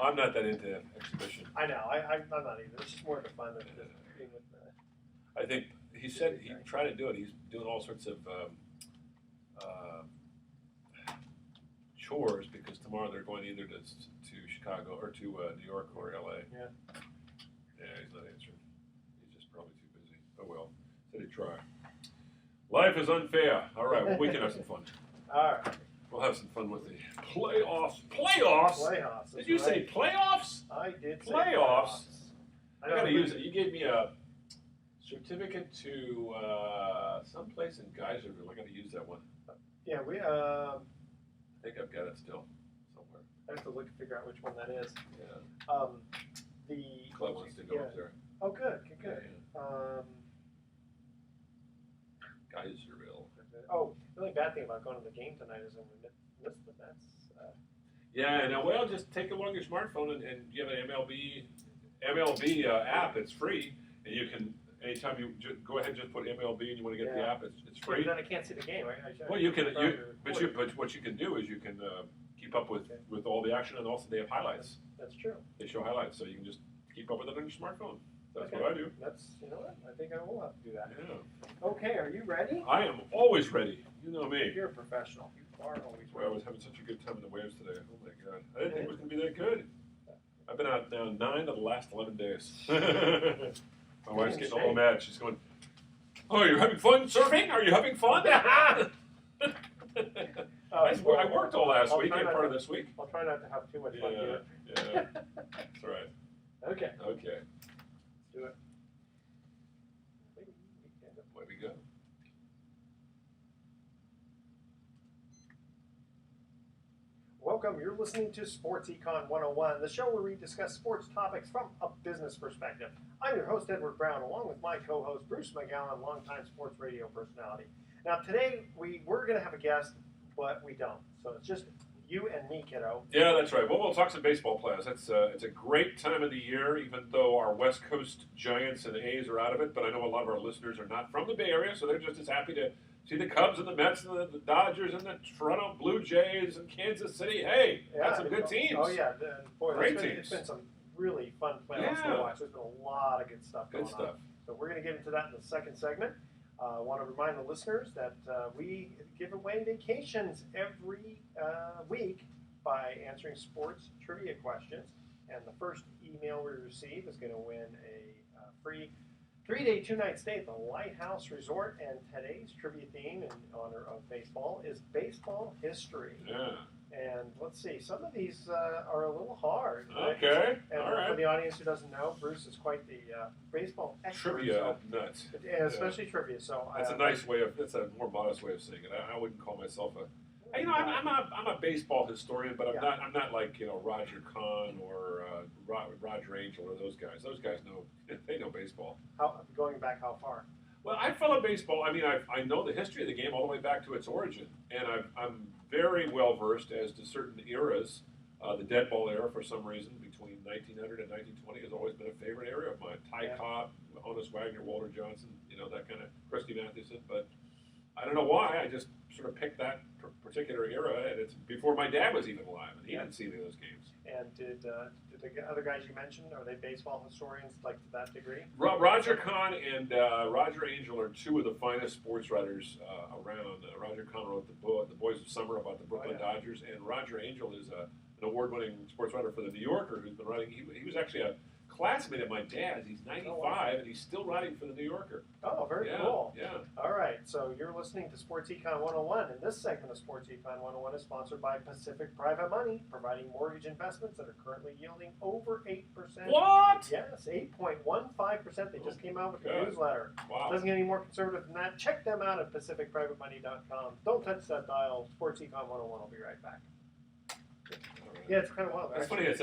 I'm not that into exhibition. I know. I'm not either. It's just more of the fun of being with the. I think he said he tried to do it. He's doing all sorts of chores because tomorrow they're going either to Chicago or to New York or LA. Yeah. Yeah, he's not answering. He's just probably too busy. Oh well, said he'd try. Life is unfair. All right, well, we can have some fun. All right. We'll have some fun with the playoffs. Playoffs? Playoffs. Did you say playoffs? I did. Playoffs. I gotta use it. You gave me a certificate to someplace in Geyserville. I gotta use that one. Yeah, we. I think I've got it still somewhere. I have to look and figure out which one that is. Yeah. The Club wants to go up there. Oh, good. Good. Yeah. Geyserville. Oh, the only bad thing about going to the game tonight is I'm going to miss the Mets. Yeah, and well, just take along your smartphone and you have an MLB app. It's free, and you can anytime you go ahead and just put MLB and you want to get the app. It's free. Then I can't see the game. Well, but what you can do is you can keep up with all the action, and also they have highlights. That's true. They show highlights, so you can just keep up with it on your smartphone. That's okay. what I do. You know what? I think I will have to do that. Yeah. Okay, are you ready? I am always ready. You know me. You're a professional. You are always ready. Well, I was having such a good time in the waves today. Oh my God. I didn't think it was going to be that good. I've been out now 9 of the last 11 days. My wife's getting a little mad. She's going, "Oh, are you having fun surfing? Are you having fun?" I worked all last week and part of this week. I'll try not to have too much fun here. Yeah. That's right. Okay. Okay. Let's do it. Way we go. Welcome. You're listening to Sports Econ 101, the show where we discuss sports topics from a business perspective. I'm your host, Edward Brown, along with my co-host, Bruce McGowan, longtime sports radio personality. Now, today, we're going to have a guest, but we don't. So it's just you and me, kiddo. Yeah, that's right. Well, we'll talk some baseball players. It's a great time of the year, even though our West Coast Giants and A's are out of it. But I know a lot of our listeners are not from the Bay Area, so they're just as happy to see the Cubs and the Mets and the Dodgers and the Toronto Blue Jays and Kansas City. Hey, that's some good teams. Oh, yeah. Boy, great teams. It's been some really fun playoffs to watch. There's been a lot of good stuff going on. So we're going to get into that in the second segment. I want to remind the listeners that we give away vacations every week by answering sports trivia questions. And the first email we receive is going to win a free 3-day, 2-night stay at the Lighthouse Resort. And today's trivia theme in honor of baseball is baseball history. Yeah. And let's see, some of these are a little hard. Okay. And all right. For the audience who doesn't know, Bruce is quite the baseball expert. Trivia nuts. Yeah, especially trivia. So that's a nice way of. That's a more modest way of saying it. I wouldn't call myself a. You know, I'm a baseball historian, but I'm not like Roger Kahn or Roger Angel or those guys. Those guys know baseball. Going back how far? Well, I follow baseball. I mean, I know the history of the game all the way back to its origin, and I'm very well versed as to certain eras. The dead ball era, for some reason, between 1900 and 1920, has always been a favorite area of mine. Ty Cobb, Honus Wagner, Walter Johnson, that kind of Christy Mathewson. But I don't know why. I just sort of picked that particular era, and it's before my dad was even alive, and he didn't see any of those games. And did the other guys you mentioned, are they baseball historians like to that degree? Roger Kahn and Roger Angel are two of the finest sports writers around. Roger Kahn wrote the Boys of Summer about the Brooklyn Dodgers, and Roger Angel is an award-winning sports writer for the New Yorker who's been writing. He was actually a classmate of my dad's. He's 95, and he's still writing for the New Yorker. Oh, very cool. Yeah. All right, so you're listening to Sports Econ 101, and this segment of Sports Econ 101 is sponsored by Pacific Private Money, providing mortgage investments that are currently yielding over 8%. What? Yes, 8.15%. They just came out with a newsletter. Wow. Doesn't get any more conservative than that. Check them out at pacificprivatemoney.com. Don't touch that dial. Sports Econ 101 will be right back. Yeah, it's kind of wild. It's funny. It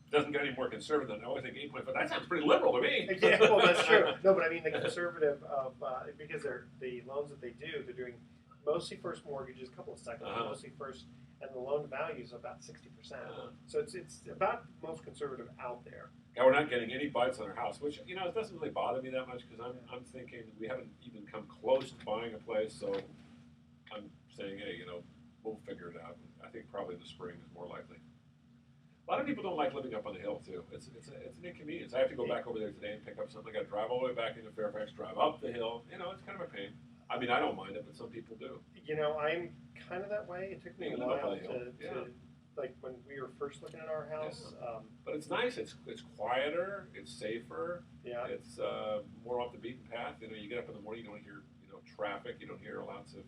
doesn't get any more conservative than I always think 8.5. That sounds pretty liberal to me. Yeah, well, that's true. No, but I mean the conservative of because the loans that they're doing mostly first mortgages, a couple of seconds, mostly first, and the loan to value is about 60%. So it's about most conservative out there. Yeah, we're not getting any bites on our house, which it doesn't really bother me that much because I'm thinking we haven't even come close to buying a place, so I'm saying, hey, we'll figure it out. I think probably in the spring is more likely. A lot of people don't like living up on the hill too. It's an inconvenience. I have to go back over there today and pick up something. I got to drive all the way back into Fairfax, drive up the hill. You know, it's kind of a pain. I mean, I don't mind it, but some people do. You know, I'm kind of that way. It took me a while to like when we were first looking at our house. Yeah. But it's nice. It's quieter. It's safer. Yeah. It's more off the beaten path. You know, you get up in the morning, you don't hear traffic. You don't hear lots of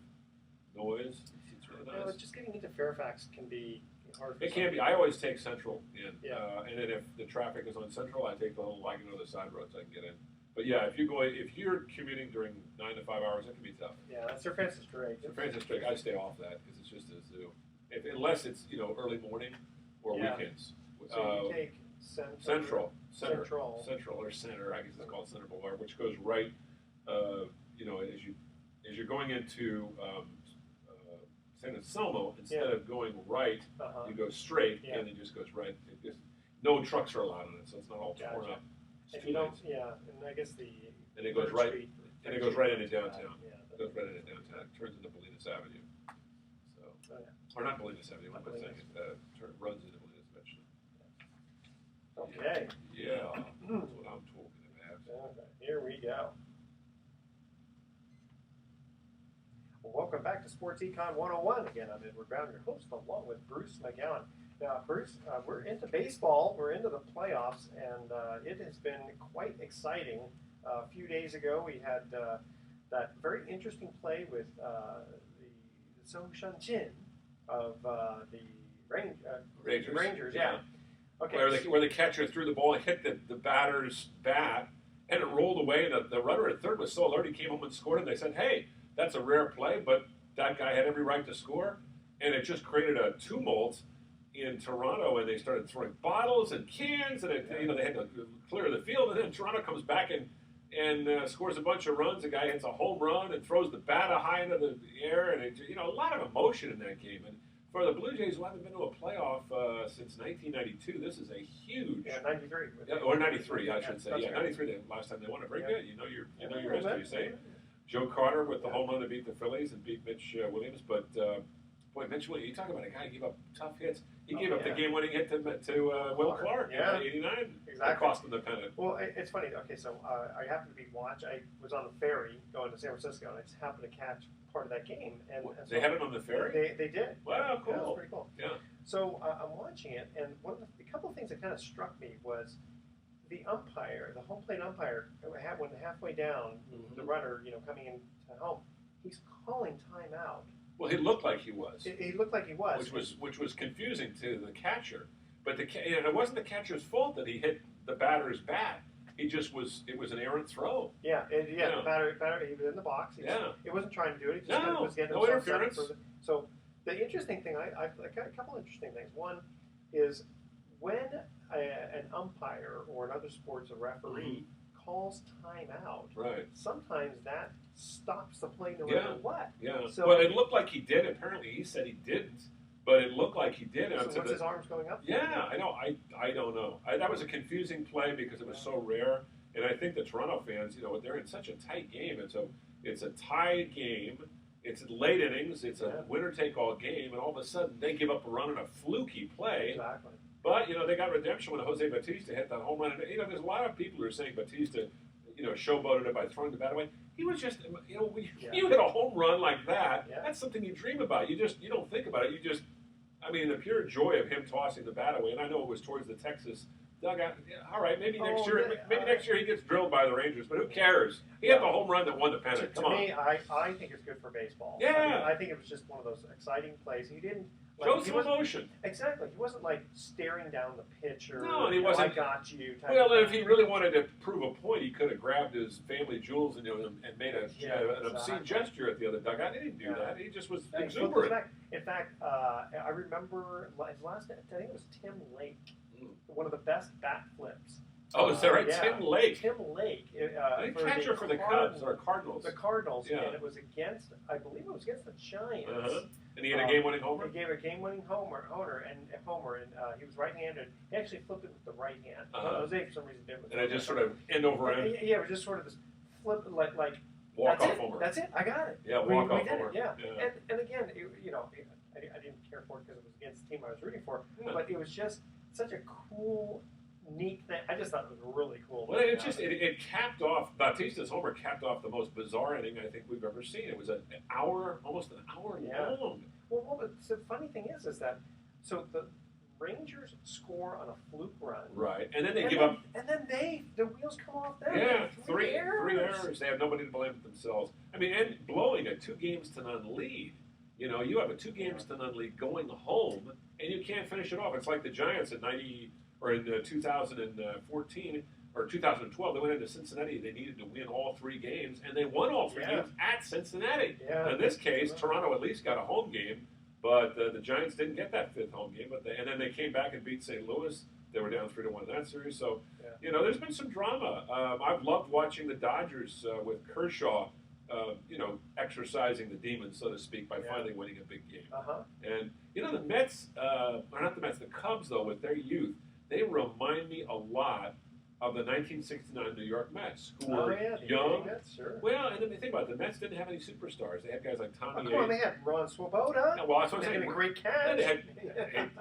noise. It's really nice. No, just getting into Fairfax can be hard. It can be. I always take Central in, Yeah. and then if the traffic is on Central, I take the little I can go to the side roads I can get in. But yeah, if you're commuting during 9 to 5 hours, it can be tough. Yeah, Sir Francis Drake. Sir Francis Drake, I stay off that because it's just a zoo. Unless it's early morning or weekends. So you take Central or Center. I guess it's called Center Boulevard, which goes right. As you're going into San Anselmo, instead of going right, you go straight, and it just goes right. No trucks are allowed on it, so it's not all torn up. If you don't, and I guess and it goes right, and it goes right into downtown. It goes right into downtown. It turns into Bolinas Avenue. So, or not Bolinas Avenue. What am I saying? It runs into Bolinas Avenue. Okay. Yeah, that's what I'm talking about. Okay, here we go. Well, welcome back to Sports Econ 101. Again, I'm Edward Brown, your host, along with Bruce McGowan. Now, Bruce, we're into baseball. We're into the playoffs, and it has been quite exciting. A few days ago, we had that very interesting play with the Soo Shun-jin of the Rangers. Yeah. Okay. Where the catcher threw the ball and hit the batter's bat, and it rolled away. And the runner at third was so alert, he came home and scored. And they said, "Hey, that's a rare play, but that guy had every right to score." And it just created a tumult in Toronto, and they started throwing bottles and cans, and they had to clear the field. And then Toronto comes back and scores a bunch of runs. The guy hits a home run and throws the bat high into the air, and a lot of emotion in that game. And for the Blue Jays, who haven't been to a playoff since 1992, this is a huge 93 or 93, I should say. Right. 93, the last time they won it. Very good. You know your history. Say Joe Carter with the home run to beat the Phillies and beat Mitch Williams, but. Boy, Mitch Williams, you talk about a guy who gave up tough hits. He gave up the game-winning hit to Will Clark in '89. Exactly. That cost him the pennant. Well, it's funny. Okay, so I happened to be I was on the ferry going to San Francisco, and I just happened to catch part of that game. And so they had it on the ferry? They did. Wow, cool. Yeah, that was pretty cool. Yeah. So I'm watching it, and a couple of things that kind of struck me was the umpire, the home plate umpire, when halfway down, the runner, coming into home, he's calling timeout. Well, he looked like he was. He looked like he was. Which was confusing to the catcher. But it wasn't the catcher's fault that he hit the batter's bat. It was an errant throw. Yeah. The batter, he was in the box. It wasn't trying to do it. He just was getting no interference. So the interesting thing, I got a couple interesting things. One is when an umpire or in other sports a referee calls timeout. Right. Sometimes that stops the play no matter what. Yeah. So, but it looked like he did. Apparently, he said he didn't. But it looked like he did. So was his arms going up? Yeah, I know. I don't know. That was a confusing play because it was so rare. And I think the Toronto fans, they're in such a tight game. It's a tied game. It's late innings. It's a winner-take-all game. And all of a sudden, they give up a run on a fluky play. Exactly. But, they got redemption when Jose Bautista hit that home run. And, there's a lot of people who are saying Bautista, showboated it by throwing the bat away. He was just, you hit a home run like that. Yeah. That's something you dream about. You don't think about it. The pure joy of him tossing the bat away. And I know it was towards the Texas dugout. Yeah, all right, maybe next year he gets drilled by the Rangers, but who cares? He had the home run that won the pennant. To me, I think it's good for baseball. Yeah. I think it was just one of those exciting plays. He didn't. Show some emotion. Exactly. He wasn't staring down the pitcher. No, and he wasn't. I got you. Well, if he really wanted to prove a point, he could have grabbed his family jewels and made an obscene gesture at the other dugout. He didn't do that. He just was exuberant. In fact, I remember his last name. I think it was Tim Lake. One of the best bat flips. Oh, is that right? Yeah. Tim Lake. Catcher for the Cubs or Cardinals. The Cardinals, and it was against, I believe it was against the Giants. And he had a game-winning homer? He gave a game-winning homer, and he was right-handed. He actually flipped it with the right hand. Jose, for some reason, did it with the right hand. And it just sort of end over end? Yeah, it was just sort of this flip, like walk-off homer. That's it. I got it. Yeah, walk-off homer. Yeah. And again, I didn't care for it because it was against the team I was rooting for, but it was just such a cool, neat thing. I just thought it was really cool. Well, it capped off, Bautista's homer capped off the most bizarre inning I think we've ever seen. It was an hour, almost an hour long. Well, the funny thing is that, so the Rangers score on a fluke run. Right, and then they give up. And then the wheels come off them. Yeah, three errors. They have nobody to blame but themselves. I mean, and blowing a 2-0 lead. You know, you have a 2-0 lead going home, and you can't finish it off. It's like the Giants in 2014 or 2012. They went into Cincinnati. They needed to win all 3 games, and they won all 3 games at Cincinnati. Yeah. In this case, Toronto at least got a home game, but the Giants didn't get that 5th home game. And then they came back and beat St. Louis. They were down 3-1 in that series. So, you know, there's been some drama. I've loved watching the Dodgers with Kershaw. Exercising the demons, so to speak, by finally winning a big game. And, you know, the Mets, or not the Mets, the Cubs, though, with their youth, they remind me a lot of the 1969 New York Mets, who were young. Mets, sure. Well, and then you think about it, the Mets didn't have any superstars. They had guys like Tommy Come on, they had Ron Swoboda. Yeah, well, that's what I'm saying. A great catch. They had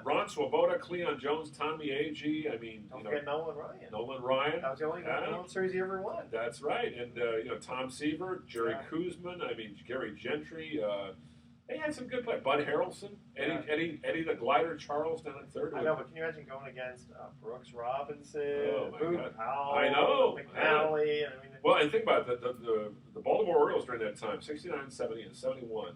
Ron Swoboda, Cleon Jones, Tommy Agee. I mean, Don't forget Nolan Ryan. Nolan Ryan. That was the only World Series he ever won. That's right. And, Tom Seaver, Jerry Kuzman, Gary Gentry. They had some good play. Bud Harrelson, Eddie the Glider Charles down at third. I know, but can you imagine going against Brooks Robinson, God. Powell, I know. McNally? Well, and think about it, the Baltimore Orioles during that time, 69, 70, and 71,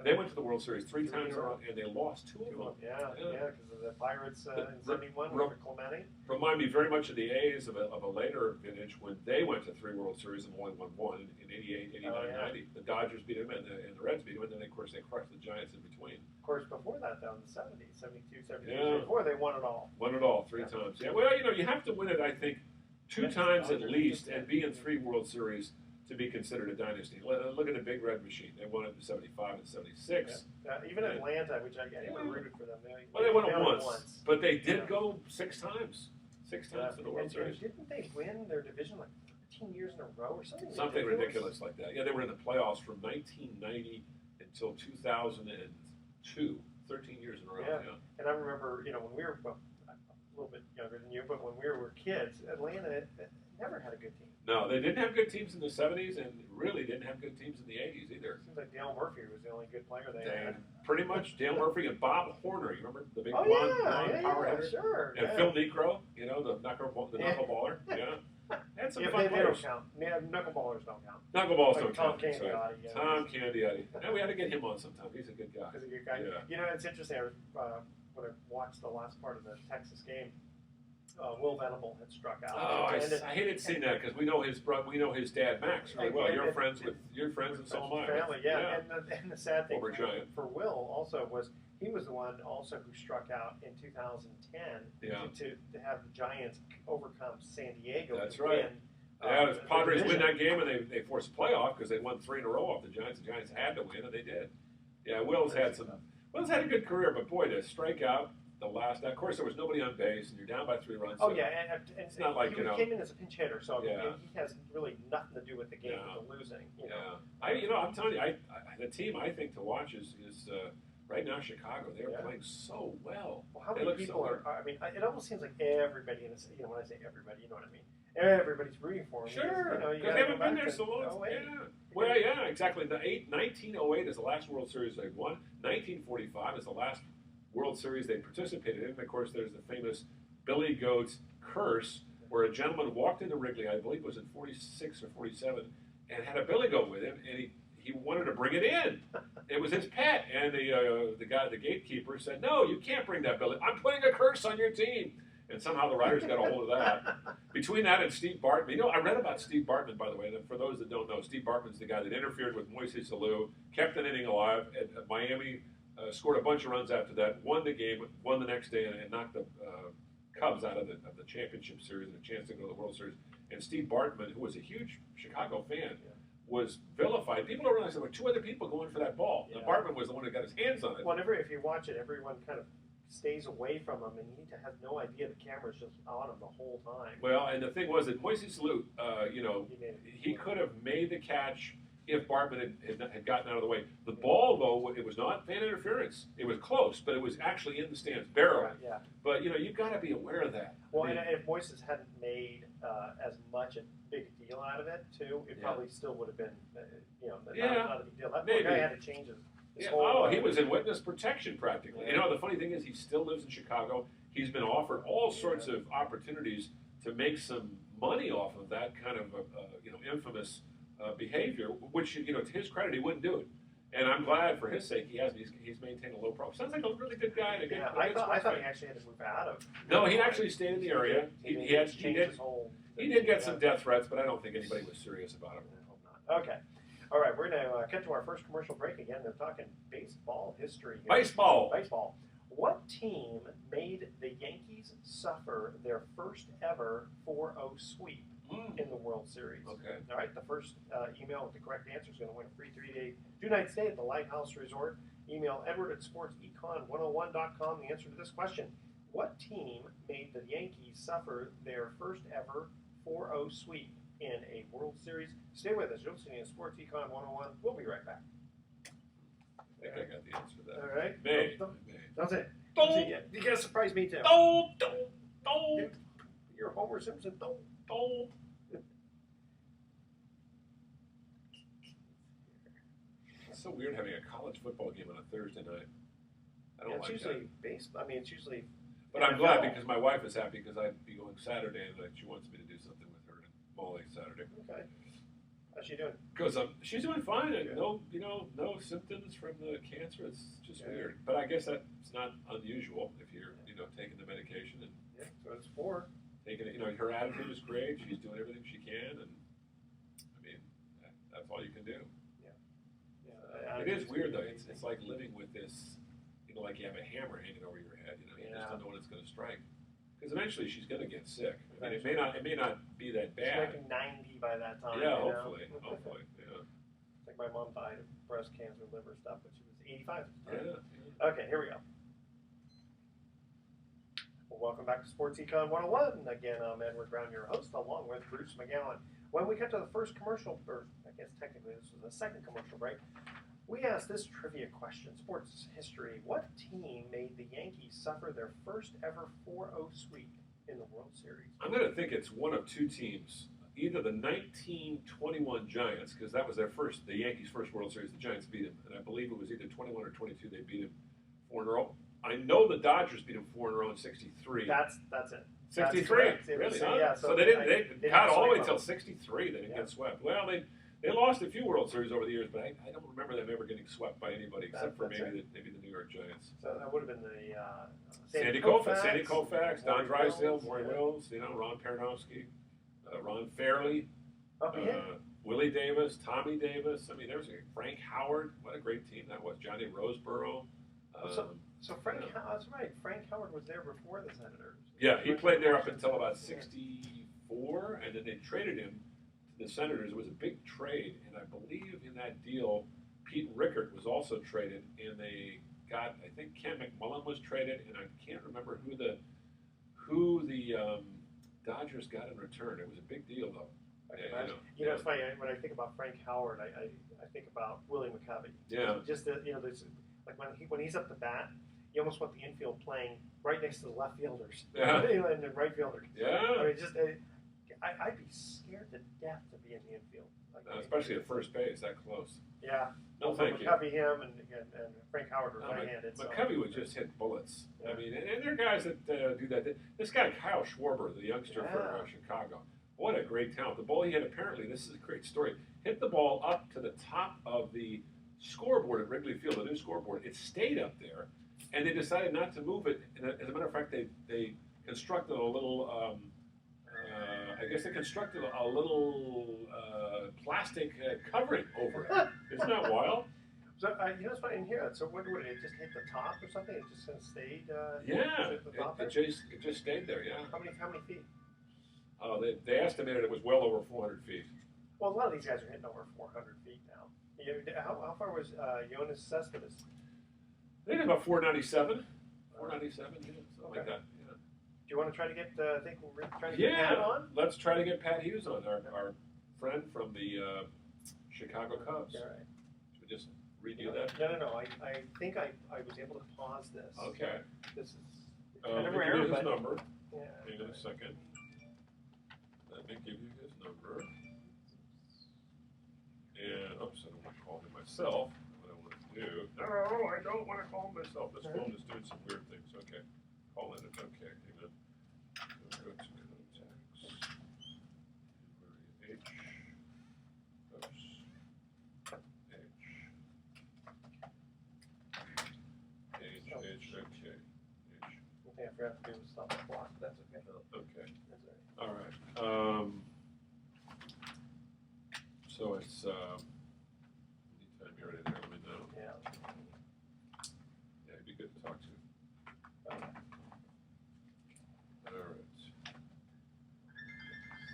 they went to the World Series 3 times in a row, and they lost 2 of them. Yeah, because of the Pirates in 71 with Clemente. Remind me very much of the A's of a later vintage when they went to 3 World Series and only won 1 in 88, 89, 90. The Dodgers beat them and the Reds beat them, and then, of course, they crushed the Giants in between. Of course, before that, though, in the 70s, 72, 73, before they won it all. Won it all 3 times. Yeah, well, you have to win it, I think, 2 times at least and be in 3 World Series to be considered a dynasty. Look at the Big Red Machine. They won it in 75 and 76. Even Atlanta, which I rooted for them. They won it once. But they did go 6 times. 6 times to the World Series. Didn't they win their division like 13 years in a row or something? Something ridiculous like that. Yeah, they were in the playoffs from 1990 until 2002. 13 years in a row. Yeah. And I remember, when we were, a little bit younger than you, but when we were kids, Atlanta never had a good team. No, they didn't have good teams in the 70s and really didn't have good teams in the 80s either. It seems like Dale Murphy was the only good player they had. Pretty much Dale Murphy and Bob Horner. You remember the big blonde power hitter? Sure. And Phil Necro, the knuckleballer. Yeah. Had some fun they players. don't count. Knuckleballers don't count. Knuckleballs don't Tom count. Candiotti. Tom Candiotti. And we had to get him on sometime. He's a good guy. He's a good guy. Yeah. It's interesting. When I watched the last part of the Texas game, Will Venable had struck out. Oh, I hated seeing that because we know his dad Max really well. You're friends and so am I. Family, yeah. And the sad thing for Will also was he was the one also who struck out in 2010 to have the Giants overcome San Diego. That's right. The Padres win that game and they forced a playoff because they won 3 in a row off the Giants. The Giants had to win and they did. Yeah, Will's had a good career, but boy, to strike out the last. Of course, there was nobody on base, and you're down by 3 runs. Oh, so and it's not like he came in as a pinch hitter, so he has really nothing to do with the game, with the losing. You know? I'm telling you, the team I think to watch is right now Chicago. They are playing so well. Well, how many people are? I mean, it almost seems like everybody in this. When I say everybody, you know what I mean. Everybody's rooting for him. Sure, because they haven't been there so long. Well, exactly. 1908 is the last World Series they won. 1945 is the last World Series they participated in. And of course, there's the famous Billy Goat's curse, where a gentleman walked into Wrigley, I believe it was in 46 or 47, and had a Billy Goat with him, and he wanted to bring it in. It was his pet, and the gatekeeper said, "No, you can't bring that Billy. I'm putting a curse on your team." And somehow the writers got a hold of that. Between that and Steve Bartman. I read about Steve Bartman, by the way. And for those that don't know, Steve Bartman's the guy that interfered with Moises Alou, kept an inning alive at Miami, scored a bunch of runs after that, won the game, won the next day, and knocked the Cubs out of the championship series and a chance to go to the World Series. And Steve Bartman, who was a huge Chicago fan, was vilified. People don't realize there were 2 other people going for that ball. Yeah. Bartman was the one who got his hands on it. Well, if you watch it, everyone kind of stays away from him, and he has no idea the camera's just on him the whole time. Well, and the thing was that Moises Alou, he could have made the catch if Bartman had gotten out of the way. The ball, though, it was not fan interference. It was close, but it was actually in the stands, barreling. Right, yeah. But, you've got to be aware of that. Well, and if Moises hadn't made as much a big deal out of it, too, it probably still would have been, not a big deal. That poor guy had to change his whole... he was in witness protection, practically. Yeah. The funny thing is he still lives in Chicago. He's been offered all sorts of opportunities to make some money off of that kind of, infamous behavior, which, to his credit, he wouldn't do it. And I'm glad for his sake he hasn't. He's maintained a low profile. Sounds like a really good guy. I thought he actually had to move out of. No, he actually stayed in the area. He did get some death threats, but I don't think anybody was serious about it. I hope not. Okay. All right, we're going to cut to our first commercial break again. They're talking baseball history here. Baseball. What team made the Yankees suffer their first ever 4-0 sweep in the World Series? Okay. All right, the first email with the correct answer is going to win a free 3-day, 2-night stay at the Lighthouse Resort. Email edward@sportsecon101.com the answer to this question. What team made the Yankees suffer their first ever 4-0 sweep in a World Series? Stay with us. You're listening to Sports Econ 101. We'll be right back. I think I got the answer to that. All right. May. That's it. Don't. You got to surprise me, too. Don't. You're Homer Simpson. Don't. It's so weird having a college football game on a Thursday night. I don't like usually that. baseball. I mean, it's usually. But I'm glad because my wife is happy because I'd be going Saturday and she wants me to do something with her and Molly Saturday. Okay. How's she doing? Because she's doing fine. And no symptoms from the cancer. It's just weird. But I guess that's not unusual if you're, taking the medication and. Yeah. So it's 4. Taking it, her attitude is great. She's doing everything she can, and I mean, that's all you can do. Yeah. It is weird though. It's like living with this, like you have a hammer hanging over your head. You just don't know when it's going to strike. Because eventually she's going to get sick. I mean, it may not be that bad. She's like 90 by that time. Yeah, hopefully. Yeah. It's like my mom died of breast cancer, liver stuff, but she was 85. Yeah. Okay, here we go. Well, welcome back to Sports Econ 101. Again, I'm Edward Brown, your host, along with Bruce McGowan. When we cut to the first commercial, or I guess technically this was the second commercial break, we asked this trivia question, sports history. What team made the Yankees suffer their first ever 4-0 sweep in the World Series? I'm going to think it's one of two teams. Either the 1921 Giants, because that was the Yankees' first World Series. The Giants beat them, and I believe it was either 21 or 22. They beat them 4-0. I know the Dodgers beat them 4-0 in '63. That's it. 63, really? Huh? Yeah, so they didn't. They got all the way until them. '63. They didn't get swept. Well, they lost a few World Series over the years, but I don't remember them ever getting swept by anybody except for maybe the New York Giants. So that would have been the Sandy Koufax, Don Drysdale, Maury Wills, Ron Peranowski, Ron Fairley, Willie Davis, Tommy Davis. I mean, there was Frank Howard. What a great team that was. Johnny Roseborough. So Frank, that's right. Frank Howard was there before the Senators. Yeah, he played there up until about '64, and then they traded him to the Senators. It was a big trade, and I believe in that deal, Pete Rickard was also traded, and they got, I think Ken McMullen was traded, and I can't remember who the Dodgers got in return. It was a big deal, though. It's funny when I think about Frank Howard, I think about Willie McCovey. Yeah. Just there's like when he's up to bat, you almost want the infield playing right next to the left fielders. Yeah. And the right fielder. Yeah. I mean, I'd be scared to death to be in the infield. Especially at first base, that close. Yeah. No, thank you. McCovey, him, and Frank Howard were right-handed. McCovey would just hit bullets. Yeah. I mean, and there are guys that do that. This guy, Kyle Schwarber, the youngster from Chicago, what a great talent. The ball he hit, apparently, this is a great story, hit the ball up to the top of the scoreboard at Wrigley Field, the new scoreboard. It stayed up there, and they decided not to move it. And as a matter of fact, they constructed a little, plastic covering over it. Isn't that wild? So, it's funny in here. So, what would it just hit the top or something? It just kind of stayed? It just stayed there, yeah. How many feet? They estimated it was well over 400 feet. Well, a lot of these guys are hitting over 400 feet now. How far was Jonas Cespedes? I think about 497. 497, something like that. Yeah. Do you want to try to get? I think we're trying to get Pat on. Let's try to get Pat Hughes on, our friend from the Chicago Cubs. All right. Should we just redo that? No. I think I was able to pause this. Okay. This is Let kind of me rare, give you but his number. yeah. Hang on a second. Let me give you his number. And, oops, I don't want to call him myself. What I want to do. No, I don't want to call him myself. This phone is doing some weird things. Okay. Call in it. Okay, hang on. Go to contacts. H. Oops. H. Okay. Okay, I forgot to do a stop the clock. That's okay. Okay. That's all right. All right. So it's anytime you're ready there, let me know. Yeah. Yeah, it'd be good to talk to. Okay. All right.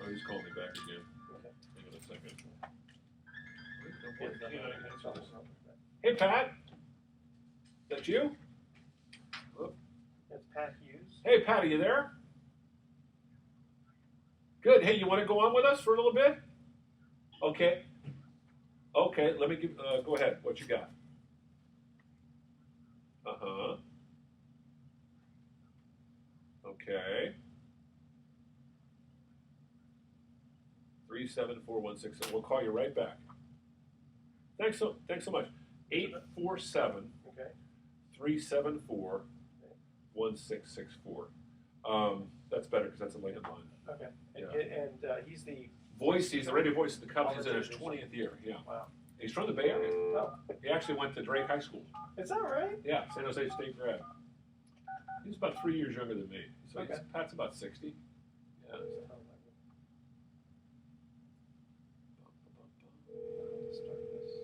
Oh, he's calling me back again. Okay. Hang on a second. Yeah, Why can't I answer this? that's Hey, Pat. Is that you? It's Pat Hughes. Hey, Pat, are you there? Good. Hey, you want to go on with us for a little bit? Okay. Okay, let me give, go ahead. What you got? Uh-huh. Okay. 374-167. We'll call you right back. Thanks so much. 847 Okay. 374 1664. That's better because that's a landline. Okay. And, Yeah. and he's the He's the radio voice of the Cubs. He's in his 20th year. Yeah. Wow. He's from the Bay Area. Oh, He actually went to Drake High School. is that right? Yeah, San Jose State grad. He's about 3 years younger than me. So Okay. Pat's about 60. Yeah. Start this.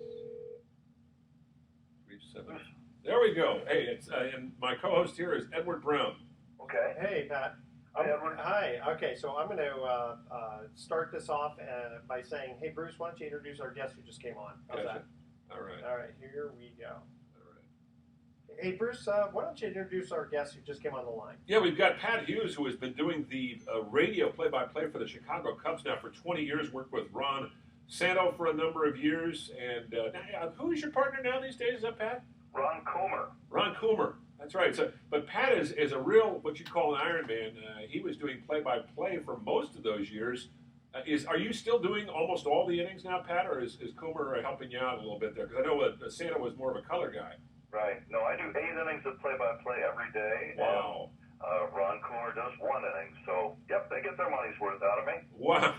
37. There we go. Hey, it's and my co-host here is Edward Brown. Okay. Hey, Pat. Hi, Edward. Hi. Okay, so I'm going to start this off by saying, hey, Bruce, why don't you introduce our guest who just came on? How's Gotcha. All right. that? All right, here we go. All right. Hey, Bruce, why don't you introduce our guest who just came on the line? Yeah, we've got Pat Hughes, who has been doing the radio play-by-play for the Chicago Cubs now for 20 years, worked with Ron Santo for a number of years. And who is your partner now these days? Is that Pat? Ron Comer. Ron Coomer. That's right. So, but Pat is a real, what you call an Iron Man. He was doing play-by-play for most of those years. Are you still doing almost all the innings now, Pat, or is Coomer helping you out a little bit there? Because I know Santa was more of a color guy. Right. No, I do 8 innings of play-by-play every day. Wow. And, Ron Comer does 1 inning. So, yep, they get their money's worth out of me. Wow.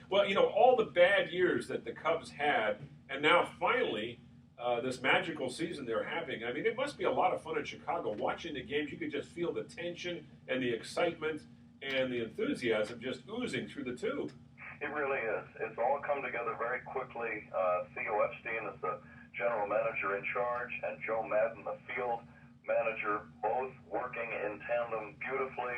Well, all the bad years that the Cubs had, and now finally this magical season they're having. I mean, it must be a lot of fun in Chicago. Watching the games, you could just feel the tension and the excitement and the enthusiasm just oozing through the tube. It really is. It's all come together very quickly. Theo Epstein is the general manager in charge, and Joe Madden, the field manager, both working in tandem beautifully.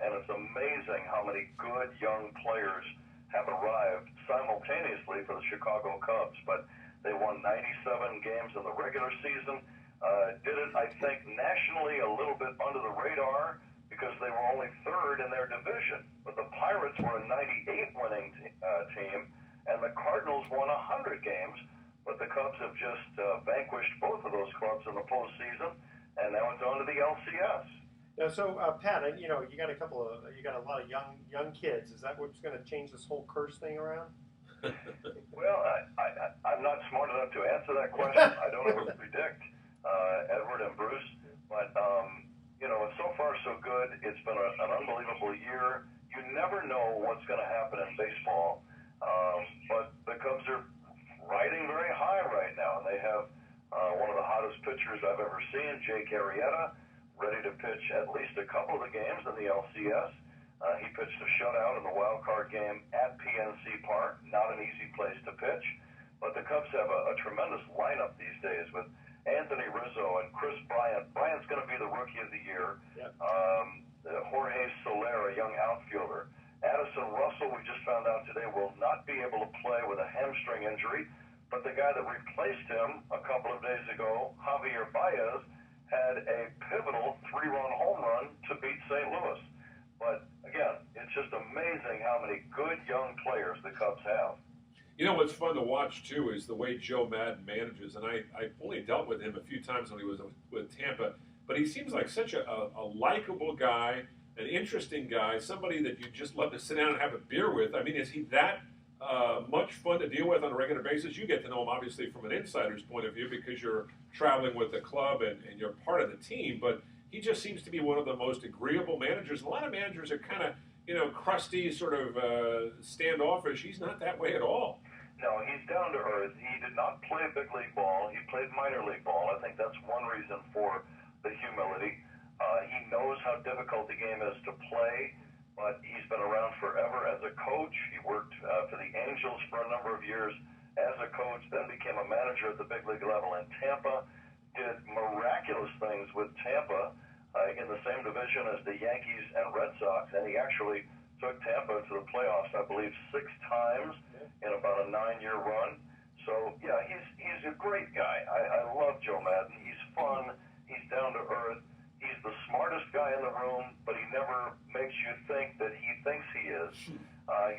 And it's amazing how many good young players have arrived simultaneously for the Chicago Cubs. But they won 97 games in the regular season. Did it, I think, nationally a little bit under the radar because they were only 3rd in their division. But the Pirates were a 98-winning team, and the Cardinals won 100 games. But the Cubs have just vanquished both of those clubs in the postseason, and now it's on to the LCS. Now, so Pat, you got a lot of young kids. Is that what's going to change this whole curse thing around? Well, I'm not smart enough to answer that question. I don't know what to predict, Edward and Bruce. But, so far so good. It's been an unbelievable year. You never know what's going to happen in baseball. But the Cubs are riding very high right now. And they have one of the hottest pitchers I've ever seen, Jake Arrieta, ready to pitch at least a couple of the games in the LCS. He pitched a shutout in the wild card game at PNC Park. Not an easy place to pitch. But the Cubs have a tremendous lineup these days with Anthony Rizzo and Chris Bryant. Bryant's going to be the Rookie of the Year. Yep. Jorge Soler, a young outfielder. Addison Russell, we just found out today, will not be able to play with a hamstring injury. But the guy that replaced him a couple of days ago, Javier Baez, had a pivotal 3-run home run to beat St. Louis. But, again, it's just amazing how many good young players the Cubs have. You know what's fun to watch too is the way Joe Madden manages, and I only dealt with him a few times when he was with Tampa, but he seems like such a likable guy, an interesting guy, somebody that you just love to sit down and have a beer with. I mean, is he that much fun to deal with on a regular basis? You get to know him obviously from an insider's point of view because you're traveling with the club and you're part of the team, but he just seems to be one of the most agreeable managers. A lot of managers are kind of, crusty, sort of standoffish. He's not that way at all. No, he's down to earth. He did not play big league ball. He played minor league ball. I think that's one reason for the humility. He knows how difficult the game is to play, but he's been around forever as a coach. He worked for the Angels for a number of years as a coach, then became a manager at the big league level in Tampa, did miraculous things with Tampa in the same division as the Yankees and Red Sox, and he actually took Tampa to the playoffs, I believe, 6 times in about a 9-year run. So, yeah, he's a great guy. I love Joe Madden. He's fun. He's down to earth. He's the smartest guy in the room, but he never makes you think that he thinks he is.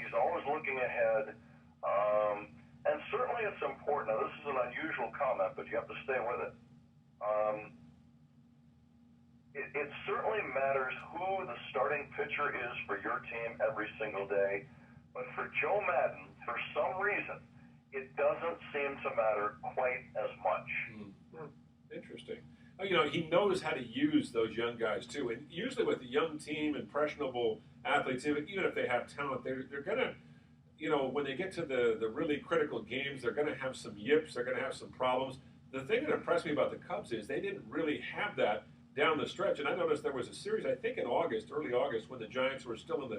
He's always looking ahead. And certainly it's important. Now, this is an unusual comment, but you have to stay with it. It certainly matters who the starting pitcher is for your team every single day. But for Joe Madden, for some reason, it doesn't seem to matter quite as much. Interesting. He knows how to use those young guys, too. And usually with a young team, impressionable athletes, even if they have talent, they're going to, when they get to the really critical games, they're going to have some yips, they're going to have some problems. The thing that impressed me about the Cubs is they didn't really have that down the stretch. And I noticed there was a series, I think in August, early August, when the Giants were still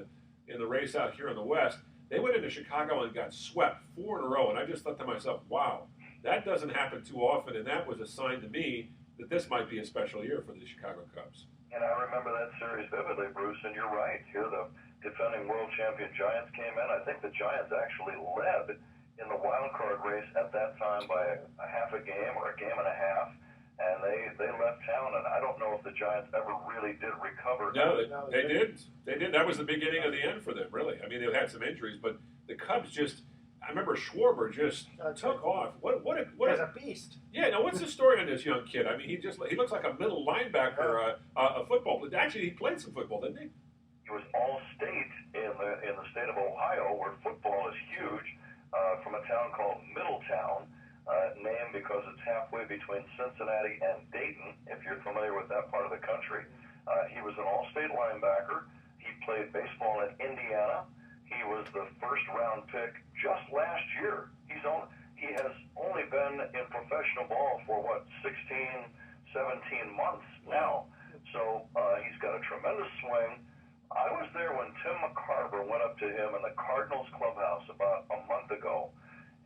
in the race out here in the West. They went into Chicago and got swept 4 in a row. And I just thought to myself, wow, that doesn't happen too often. And that was a sign to me that this might be a special year for the Chicago Cubs. And I remember that series vividly, Bruce, and you're right. Here the defending world champion Giants came in. I think the Giants actually led in the wild card race at that time by a half a game or a game and a half. And they left town, and I don't know if the Giants ever really did recover. No, they did. They did. That was the beginning of the end for them, really. I mean, they had some injuries, but the Cubs just, I remember Schwarber just took off. What a beast. Yeah, now what's the story on this young kid? I mean, he looks like a middle linebacker, a football player. Actually, he played some football, didn't he? He was all-state in the state of Ohio, where football is huge, from a town called Middletown. Named because it's halfway between Cincinnati and Dayton, if you're familiar with that part of the country. He was an all-state linebacker. He played baseball in Indiana. He was the first-round pick just last year. He has only been in professional ball for, 16, 17 months now. So he's got a tremendous swing. I was there when Tim McCarver went up to him in the Cardinals clubhouse about a month ago,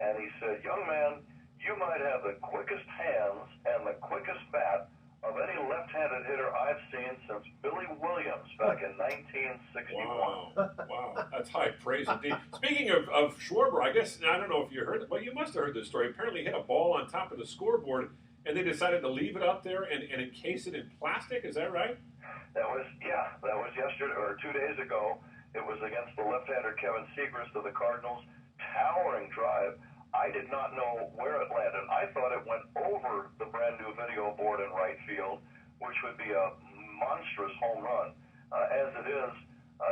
and he said, "Young man, you might have the quickest hands and the quickest bat of any left-handed hitter I've seen since Billy Williams back in 1961. Wow. That's high praise indeed. Speaking of Schwarber, I don't know if you heard it, but you must have heard this story. Apparently he hit a ball on top of the scoreboard, and they decided to leave it up there and encase it in plastic. Is that right? That was yesterday, or 2 days ago. It was against the left-hander Kevin Segrist of the Cardinals. Towering drive. I did not know where it landed. I thought it went over the brand new video board in right field, which would be a monstrous home run. As it is,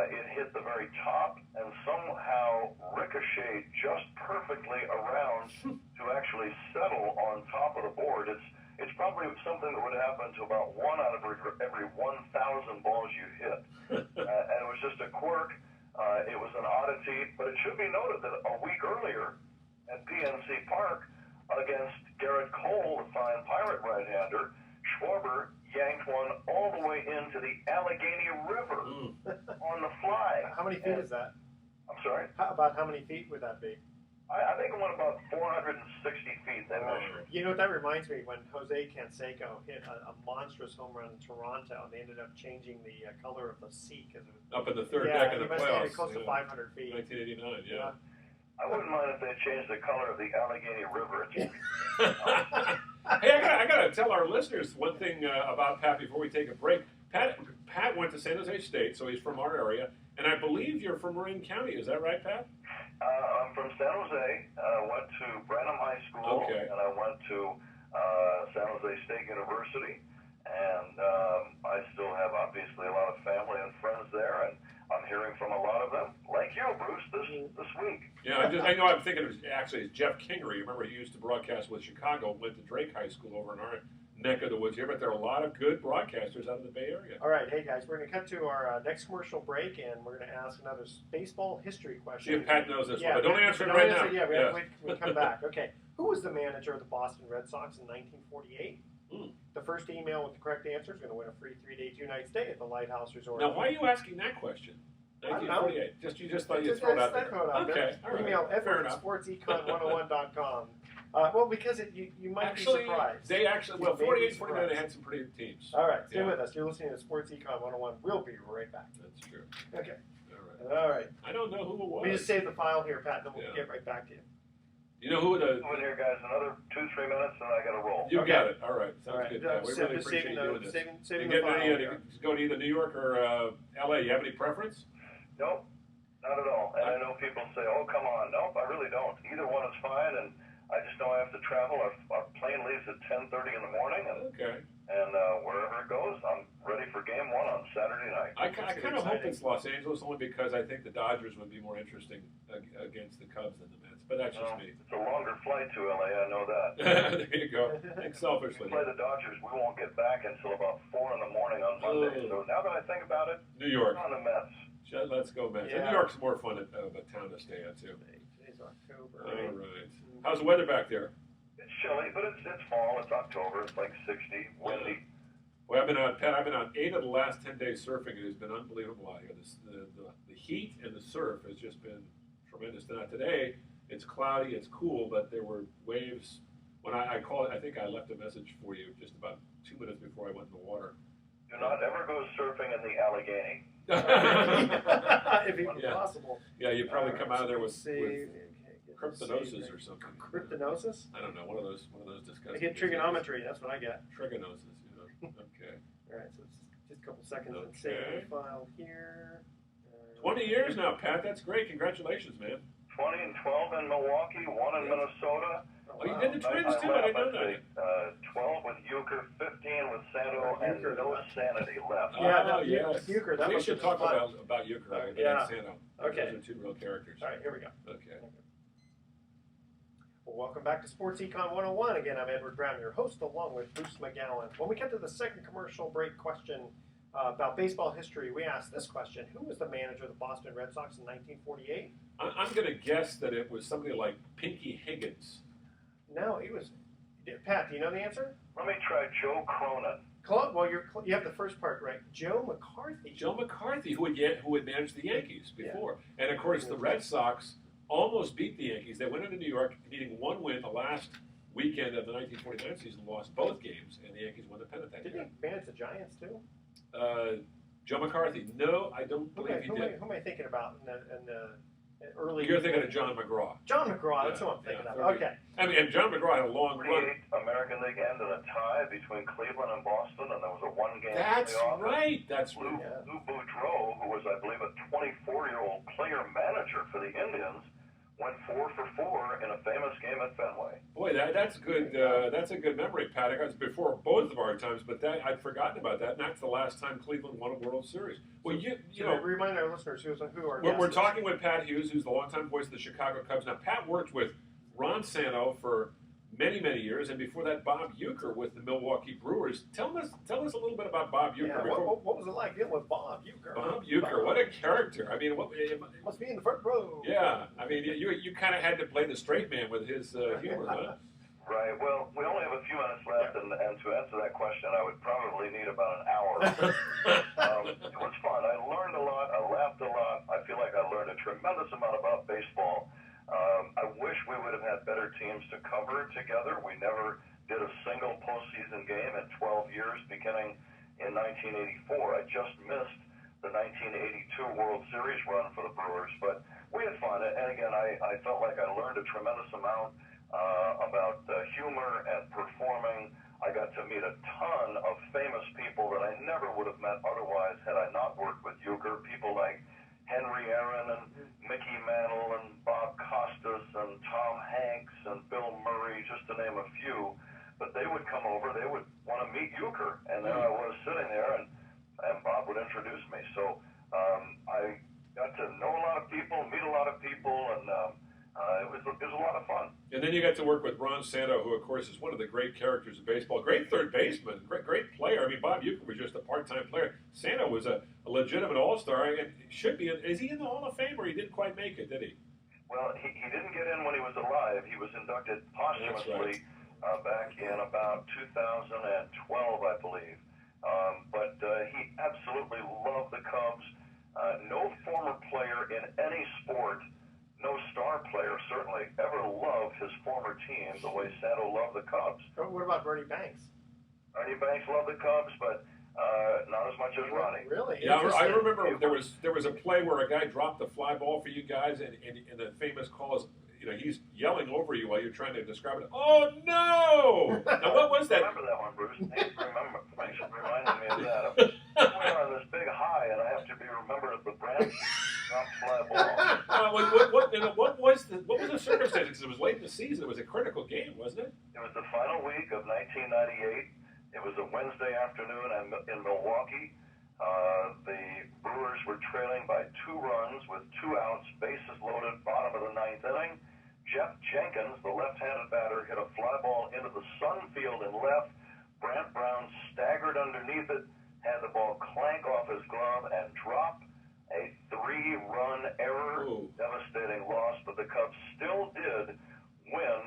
it hit the very top and somehow ricocheted just perfectly around to actually settle on top of the board. It's probably something that would happen to about 1 out of every 1,000 balls you hit. And it was just a quirk. It was an oddity, but it should be noted that a week earlier, at PNC Park against Garrett Cole, the fine Pirate right-hander, Schwarber yanked one all the way into the Allegheny River on the fly. How many feet is that? I'm sorry? About how many feet would that be? I think it went about 460 feet, they measured. You know what that reminds me? When Jose Canseco hit a monstrous home run in Toronto, and they ended up changing the color of the seat. Up in the third deck in the playoffs. Close to 500 feet. 1989, yeah. I wouldn't mind if they changed the color of the Allegheny River. Hey, I gotta tell our listeners one thing about Pat before we take a break. Pat Pat went to San Jose State, so he's from our area, and I believe you're from Marin County. Is that right, Pat? I'm from San Jose. Went to Branham High School, Okay. and I went to San Jose State University, and I still have obviously a lot of family and friends there, and I'm hearing from a lot of them, like you, Bruce, this week. Yeah, I know. I'm thinking it's Jeff Kingery. Remember, he used to broadcast with Chicago. Went to Drake High School over in our neck of the woods here, but there are a lot of good broadcasters out of the Bay Area. All right, hey guys, we're going to cut to our next commercial break, and we're going to ask another baseball history question. See if Pat knows this Yeah, one, but don't answer it don't right answer, now. Yeah, we have to wait. We'll come back. Okay, who was the manager of the Boston Red Sox in 1948? The first email with the correct answer is going to win a free 3-day, 2-night stay at the Lighthouse Resort. Now, why are you asking that question? 1948. You just thought you'd throw it out there. Okay, all right. Email Fair enough. sportsecon101.com. Well, because you might be surprised. They actually, well, 48, 49, they had some pretty good teams. All right, stay with us. You're listening to Sports Econ 101. We'll be right back. That's true. Okay. All right. All right. I don't know who it was. We just save the file here, Pat, and then we'll get right back to you. You know who the... Over here, guys. Another 2-3 minutes, and I got to roll. You got it. All right. Sounds right. good, Pat. We really appreciate you doing this. Saving You the file to go to either New York or L.A. You have any preference? Nope, not at all. And I know people say, oh, come on. Nope, I really don't. Either one is fine, and I just know I have to travel. Our plane leaves at 10:30 in the morning, and wherever it goes, I'm ready for game one on Saturday night. I kind of hope it's Los Angeles, only because I think the Dodgers would be more interesting against the Cubs than the Mets. But that's just me. It's a longer flight to LA, I know that. There you go. Think selfishly. We play the Dodgers, we won't get back until about 4 in the morning on Monday. So now that I think about it, New York. On the Mets. Let's go Mets. Yeah. New York's more fun of a town to stay at too. Today's October. All right. How's the weather back there? It's chilly, but it's fall. It's October. It's like 60, windy. Well, I've been out, Pat. I've been out 8 of the last 10 days surfing. It has been unbelievable out here. The heat and the surf has just been tremendous. Now today, it's cloudy, it's cool, but there were waves. When I called, I think I left a message for you just about 2 minutes before I went in the water. Do not ever go surfing in the Allegheny. If even possible. Yeah, you probably come out of there with cryptanosis or something. Cryptanosis? I don't know. One of those disgusting. I get trigonometry. That's what I get. Trigonosis. Okay. All right. So it's just a couple seconds. Let's save the file here. 20 years now, Pat. That's great. Congratulations, man. 20 and 12 in Milwaukee, 1 in Minnesota. Oh, you did the Twins too. I didn't know that. 12 with Euchre, 15 with Santo, and no sanity left. Yes. Euchre. That we should talk about Euchre and yeah. Santo. Okay. Those are 2 real characters. All right, here we go. Okay. Well, welcome back to Sports Econ 101. Again, I'm Edward Brown, your host, along with Bruce McGowan. When we get to the second commercial break question about baseball history, we asked this question: who was the manager of the Boston Red Sox in 1948? I'm going to guess that it was somebody like Pinky Higgins. No, he was. Pat, do you know the answer? Let me try Joe Cronin. Well, you have the first part right. Joe McCarthy. Joe McCarthy, who had managed the Yankees before, and of course the Red Sox almost beat the Yankees. They went into New York, needing 1 win the last weekend of the 1949 season, lost both games, and the Yankees won the pennant that year. Didn't he manage the Giants too? Joe McCarthy. No, I don't believe he did. Who am I thinking about in the early? You're thinking of John McGraw. John McGraw. That's who I'm thinking of. Okay. I mean, and John McGraw had a long run. American League end in a tie between Cleveland and Boston, and there was a 1-game That's playoff. right. That's right. Lou Boudreau, who was, I believe, a 24-year-old player manager for the Indians, went 4 for 4 in a famous game at Fenway. Boy, that's good. That's a good memory, Pat. It was before both of our times, but I'd forgotten about that. And that's the last time Cleveland won a World Series. Well, you know, remind our listeners who are. We're talking with Pat Hughes, who's the longtime voice of the Chicago Cubs. Now, Pat worked with Ron Santo for many, many years, and before that, Bob Euchre with the Milwaukee Brewers. Tell us a little bit about Bob Euchre. Yeah, what was it like dealing with Bob Euchre? Bob Euchre, what a character! I mean, must be in the front row. Yeah, I mean, you kind of had to play the straight man with his humor, huh? Right. Well, we only have a few minutes left, and to answer that question, I would probably need about an hour. It was fun. I learned a lot. I laughed a lot. I feel like I learned a tremendous amount about baseball. I wish we would have had better teams to cover together. We never did a single postseason game in 12 years, beginning in 1984. I just missed the 1982 World Series run for the Brewers, but we had fun. And again, I felt like I learned a tremendous amount about humor and performing. I got to meet a ton of famous people that I never would have met otherwise had I not worked with euchre. People like Henry Aaron and Mickey Mantle and Bob Costas and Tom Hanks and Bill Murray, just to name a few. But they would come over, they would want to meet euchre, and there I was sitting there, and Bob would introduce me. So I got to know a lot of people, meet a lot of people, and it was a lot of fun. And then you got to work with Ron Santo, who, of course, is one of the great characters of baseball. Great third baseman, great player. I mean, Bob Uecker was just a part-time player. Santo was a legitimate all-star, and should be. Is he in the Hall of Fame, or he didn't quite make it, did he? Well, he didn't get in when he was alive. He was inducted posthumously back in about 2012, I believe. But he absolutely loved the Cubs. No former player in any sport, no star player certainly, ever loved his former team the way Santo loved the Cubs. What about Bernie Banks? Ernie Banks loved the Cubs, but not as much as Ronnie. Really? Yeah, I remember there was a play where a guy dropped the fly ball for you guys, and the famous call is, you know, he's yelling over you while you're trying to describe it. Oh no! Now what was that? I remember that one, Bruce. Thanks for reminding me of that. I'm on this big high, and I have to be remembered at the branch. Not fly ball. What was the circumstances? Because it was late in the season. It was a critical game, wasn't it? It was the final week of 1998. It was a Wednesday afternoon in Milwaukee. The Brewers were trailing by 2 runs with 2 outs, bases loaded, bottom of the 9th inning. Jeff Jenkins, the left-handed batter, hit a fly ball into the sun field and left. Brant Brown staggered underneath it, had the ball clank off his glove and drop. A 3-run error, devastating loss, but the Cubs still did win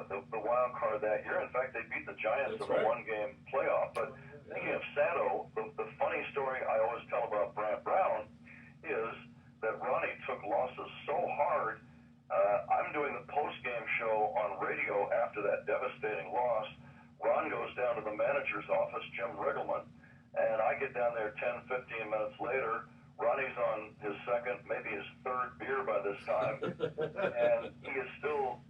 the wild card that year. In fact, they beat the Giants in a 1-game playoff. But thinking of Santo, the funny story I always tell about Brant Brown is that Ronnie took losses so hard. I'm doing the post-game show on radio after that devastating loss. Ron goes down to the manager's office, Jim Riggleman, and I get down there 10, 15 minutes later. Ronnie's on his second, maybe his third beer by this time, and he is still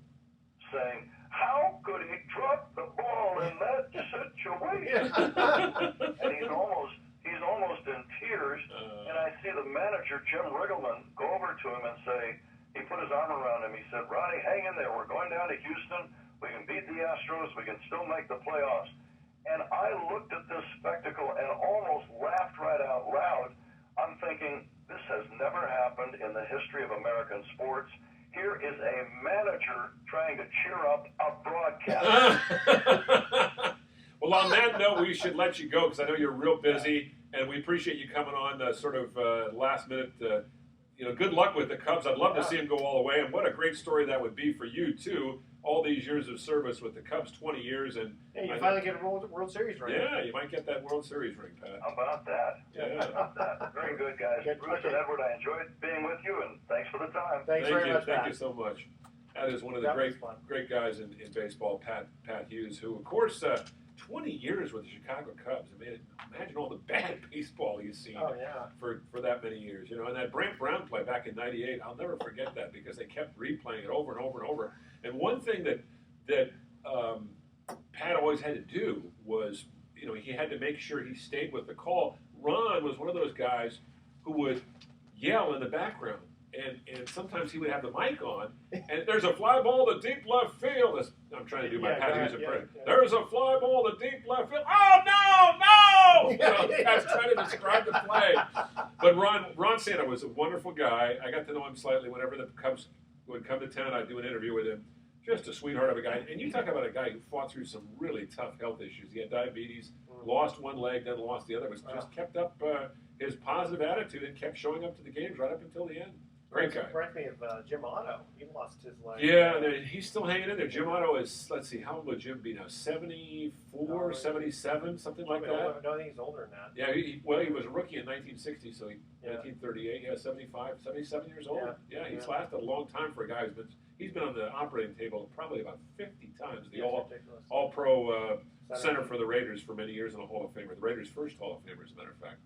saying, "How could he drop the ball in that situation?" And he's almost in tears. And I see the manager, Jim Riggleman, go over to him and say, he put his arm around him. He said, "Ronnie, hang in there. We're going down to Houston. We can beat the Astros. We can still make the playoffs." And I looked at this spectacle and almost laughed right out loud. I'm thinking, this has never happened in the history of American sports. Here is a manager trying to cheer up a broadcaster. Well, on that note, we should let you go because I know you're real busy, and we appreciate you coming on last minute. Good luck with the Cubs. I'd love to see them go all the way, and what a great story that would be for you, too. All these years of service with the Cubs, 20 years. And you finally get a World Series ring. Yeah, you might get that World Series ring, Pat. How about that? Yeah. How about that? Very good, guys. Bruce and Edward, I enjoyed being with you, and thanks for the time. Thanks very much, Thank you so much. That is one of the great guys in baseball, Pat Hughes, who, of course, 20 years with the Chicago Cubs. I mean, imagine all the bad baseball he's seen for that many years. And that Brant Brown play back in '98, I'll never forget that because they kept replaying it over and over and over. And one thing that Pat always had to do was, he had to make sure he stayed with the call. Ron was one of those guys who would yell in the background. And sometimes he would have the mic on, and there's a fly ball to deep left field. I'm trying to do my Pat Hughes impression. There's a fly ball to deep left field. Oh, no! That's trying to describe the play. But Ron Santo was a wonderful guy. I got to know him slightly. Whenever the Cubs would come to town, I'd do an interview with him. Just a sweetheart of a guy. And you talk about a guy who fought through some really tough health issues. He had diabetes, lost one leg, then lost the other. Just kept up his positive attitude and kept showing up to the games right up until the end. Great guy. Reminds me of Jim Otto. He lost his leg. Yeah, and he's still hanging in there. Jim Otto is, let's see, how old would Jim be now? 74, 77, something like that? No, I think he's older than that. Yeah, he was a rookie in 1960, so 1938, 77 years old. Yeah, he's lasted a long time for a guy he's been on the operating table probably about 50 times. The All-Pro center for the Raiders for many years and a Hall of Famer. The Raiders' first Hall of Famer, as a matter of fact.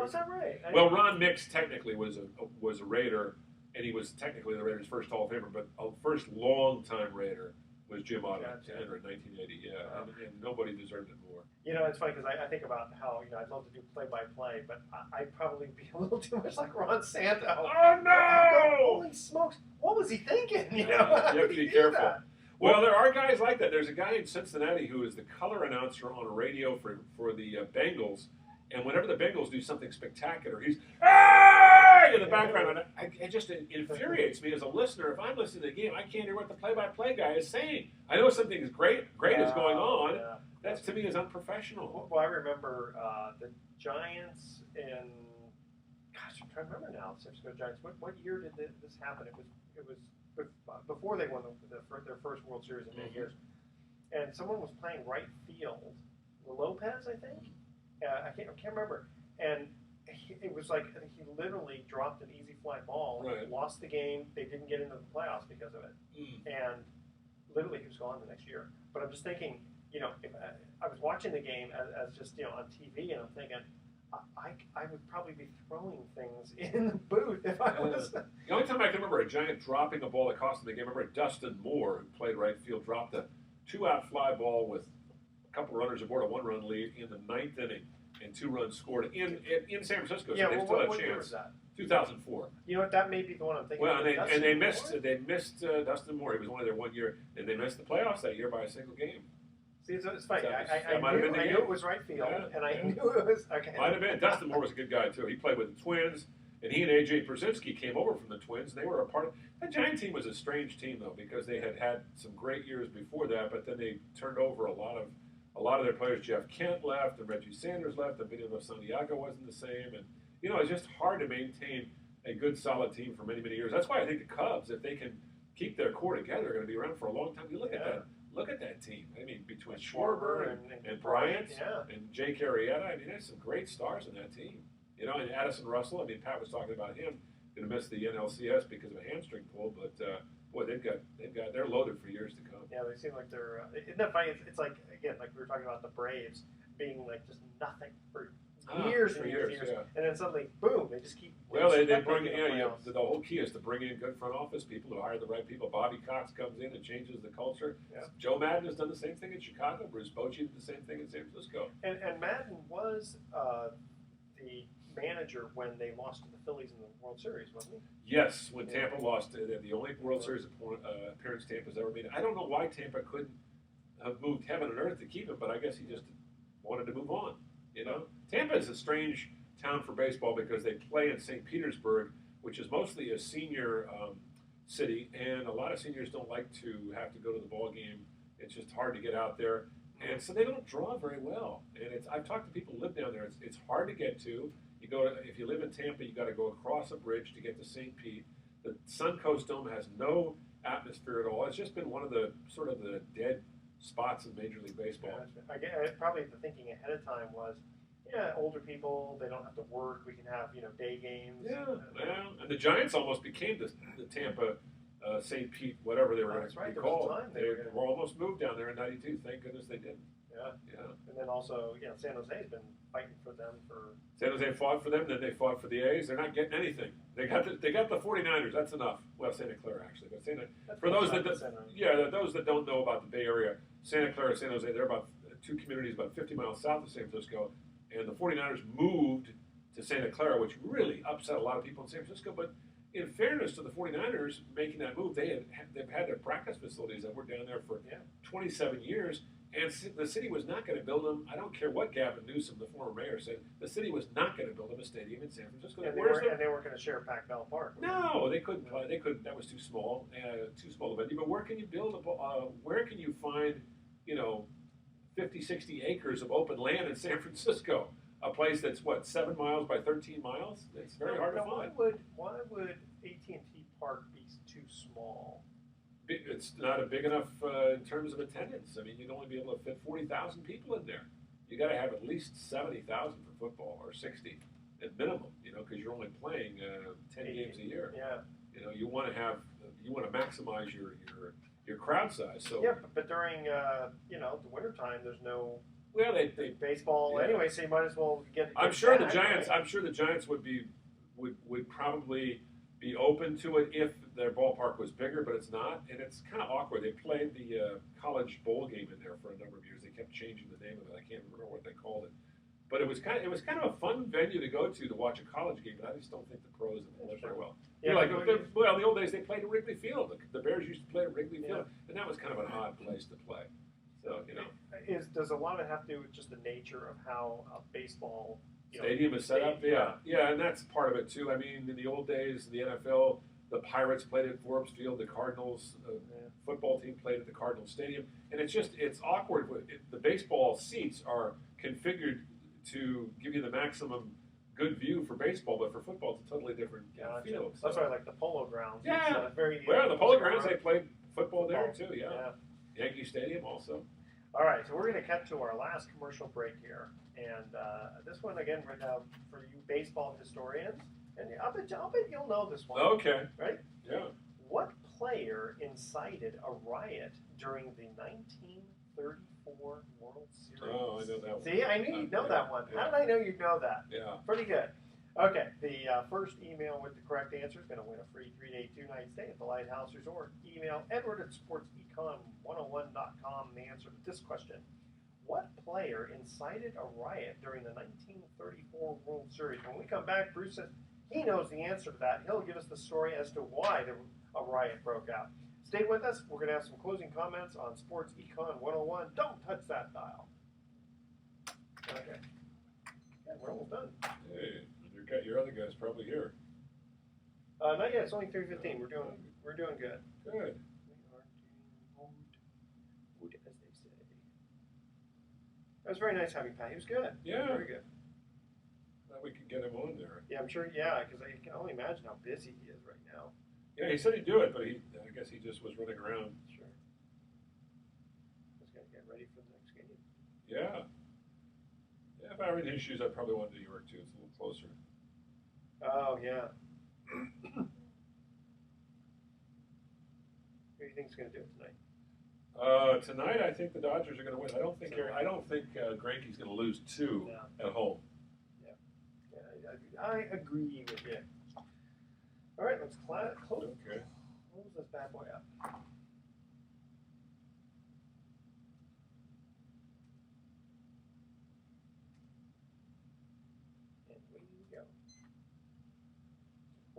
Is that right? Well, Ron Mix technically was a Raider, and he was technically the Raiders' first Hall of Famer, but a first long-time Raider was Jim Otto Gotcha. to enter in 1980. Yeah, and nobody deserved it more. It's funny because I think about how I'd love to do play-by-play, but I'd probably be a little too much like Ron Santo. Oh no! Holy smokes! What was he thinking? You have to be careful. That? Well, there are guys like that. There's a guy in Cincinnati who is the color announcer on a radio for the Bengals, and whenever the Bengals do something spectacular, he's "Hey!" in the background, and it just infuriates me as a listener. If I'm listening to the game, I can't hear what the play-by-play guy is saying. I know something is great is going on. Yeah. That to me is unprofessional. Well, I remember the Giants in. Gosh, I'm trying to remember now. San Francisco Giants. What year did this happen? It was before they won their first World Series in many years, and someone was playing right field. Lopez, I think. I can't remember. And it was like he literally dropped an easy fly ball, lost the game. They didn't get into the playoffs because of it, and literally he was gone the next year. But I'm just thinking, if I was watching the game as just on TV, and I'm thinking, I would probably be throwing things in the booth if I was. The only time I can remember a Giant dropping a ball that cost them the game, I remember Dustin Moore, who played right field, dropped a 2-out fly ball with a couple runners aboard a 1-run lead in the 9th inning, and 2 runs scored in San Francisco. So they still had a chance. Year was that? 2004. You know what? That may be the one I'm thinking. Well, of. and they missed Dustin Moore. He was only there 1 year, and they missed the playoffs that year by a single game. See, it's funny. I knew it was right field, and I knew it was okay. Might have been. Dustin Moore was a good guy too. He played with the Twins, and he and A.J. Brzezinski came over from the Twins. They were a part of the Giant team. Was a strange team though, because they had some great years before that, but then they turned over a lot of their players. Jeff Kent left, and Reggie Sanders left. And Emilio Santiago wasn't the same, and it's just hard to maintain a good, solid team for many, many years. That's why I think the Cubs, if they can keep their core together, are going to be around for a long time. You look at that. Look at that team. I mean, between Schwarber and Bryant and Jake Arrieta, I mean, there's some great stars in that team. And Addison Russell. I mean, Pat was talking about him going to miss the NLCS because of a hamstring pull, but boy, they're loaded for years to come. Yeah, they seem like they're. Isn't that funny? It's like again, like we were talking about the Braves being like just nothing for years and years, and then suddenly, boom, they just keep. Well, they bring the whole key is to bring in good front office people who hire the right people. Bobby Cox comes in and changes the culture. Yeah. Joe Madden has done the same thing in Chicago. Bruce Bochy did the same thing in San Francisco. And Madden was the manager when they lost to the Phillies in the World Series, wasn't he? Yes, when Tampa lost, the only World Series appearance Tampa's ever made. I don't know why Tampa couldn't have moved heaven and earth to keep him, but I guess he just wanted to move on. Tampa is a strange town for baseball because they play in St. Petersburg, which is mostly a senior city, and a lot of seniors don't like to have to go to the ball game. It's just hard to get out there, and so they don't draw very well. And I've talked to people who live down there. It's hard to get to. If you live in Tampa, you got to go across a bridge to get to St. Pete. The Suncoast Dome has no atmosphere at all. It's just been one of the sort of the dead spots in Major League Baseball. Probably the thinking ahead of time was, older people, they don't have to work. We can have day games. Yeah, and the Giants almost became the Tampa St. Pete, whatever they were going to be called. They were almost moved down there in '92. Thank goodness they didn't. Yeah. And then also, San Jose's been fighting for them for. San Jose fought for them, then they fought for the A's. They're not getting anything. They got the 49ers. That's enough. Well, Santa Clara actually, but for those that don't know about the Bay Area, Santa Clara, San Jose, they're about 2 communities about 50 miles south of San Francisco, and the 49ers moved to Santa Clara, which really upset a lot of people in San Francisco. But in fairness to the 49ers making that move, they've had their practice facilities that were down there for 27 years. And the city was not going to build them. I don't care what Gavin Newsom, the former mayor, said. The city was not going to build them a stadium in San Francisco. And they weren't going to share Pac-Bell Park. No, they couldn't play. They couldn't. That was too small a venue. But where can you build where can you find 50, 60 acres of open land in San Francisco? A place that's 7 miles by 13 miles? It's very hard to find. Why would AT&T Park be too small? It's not big enough in terms of attendance. I mean, you'd only be able to fit 40,000 people in there. You got to have at least 70,000 for football, or 60 at minimum. Because you're only playing 10 games a year. Yeah. You want to maximize your crowd size. So but during the wintertime, there's no. Well, they baseball anyway, so you might as well get. I'm sure the Giants would probably be open to it if their ballpark was bigger, but it's not, and it's kind of awkward. They played the college bowl game in there for a number of years. They kept changing the name of it. I can't remember what they called it, but it was kind of a fun venue to go to watch a college game. But I just don't think the pros have played very well. Yeah, like in the old days they played at Wrigley Field. The Bears used to play at Wrigley Field, and that was kind of an odd place to play. So does a lot of it have to do with just the nature of how baseball stadium is set up? Yeah, and that's part of it too. I mean, in the old days, the NFL, the Pirates played at Forbes Field, the Cardinals football team played at the Cardinals Stadium, and it's awkward. The baseball seats are configured to give you the maximum good view for baseball, but for football, it's a totally different field. So. That's why I like the Polo Grounds. Yeah, the Polo Grounds, they played football there too. Yeah. Yankee Stadium also. All right, so we're going to cut to our last commercial break here, and this one again for you baseball historians, and I'll bet you'll know this one. Okay. Right? Yeah. What player incited a riot during the 1934 World Series? Oh, I know that one. See, I knew you'd know that one. Yeah. How did I know you'd know that? Yeah. Pretty good. Okay, the first email with the correct answer is going to win a free 3-day, 2-night stay at the Lighthouse Resort. Email Edward at sportsecon101.com and the answer to this question. What player incited a riot during the 1934 World Series? When we come back, Bruce says he knows the answer to that. He'll give us the story as to why a riot broke out. Stay with us. We're going to have some closing comments on Sports Econ 101. Don't touch that dial. Okay. Yeah, we're almost done. Hey. Your other guy's probably here. Not yet. It's only 3:15. We're doing good. Good. We are doing good, as they say. That was very nice having Pat. He was good. Yeah. Very good. Now we can get him on there. Yeah, I'm sure. Yeah, because I can only imagine how busy he is right now. Yeah, he said he'd do it, but I guess he just was running around. Sure. Just got to get ready for the next game. Yeah. Yeah. If I were in his shoes, I'd probably want New York too. It's a little closer. Oh yeah. Who do you think's going to do it tonight? Tonight, I think the Dodgers are going to win. I don't think Greinke's going to lose two at home. Yeah. I agree with you. All right, let's close. Okay. Close this bad boy up.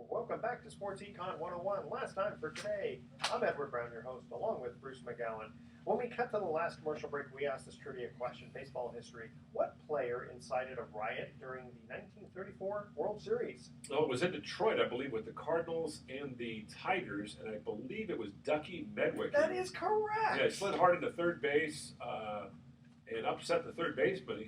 Welcome back to Sports Econ 101. Last time for today, I'm Edward Brown, your host, along with Bruce McGowan. When we cut to the last commercial break, we asked this trivia question, baseball history. What player incited a riot during the 1934 World Series? No, it was in Detroit, I believe, with the Cardinals and the Tigers, and I believe it was Ducky Medwick. That is correct. Yeah, he slid hard into third base and upset the third baseman.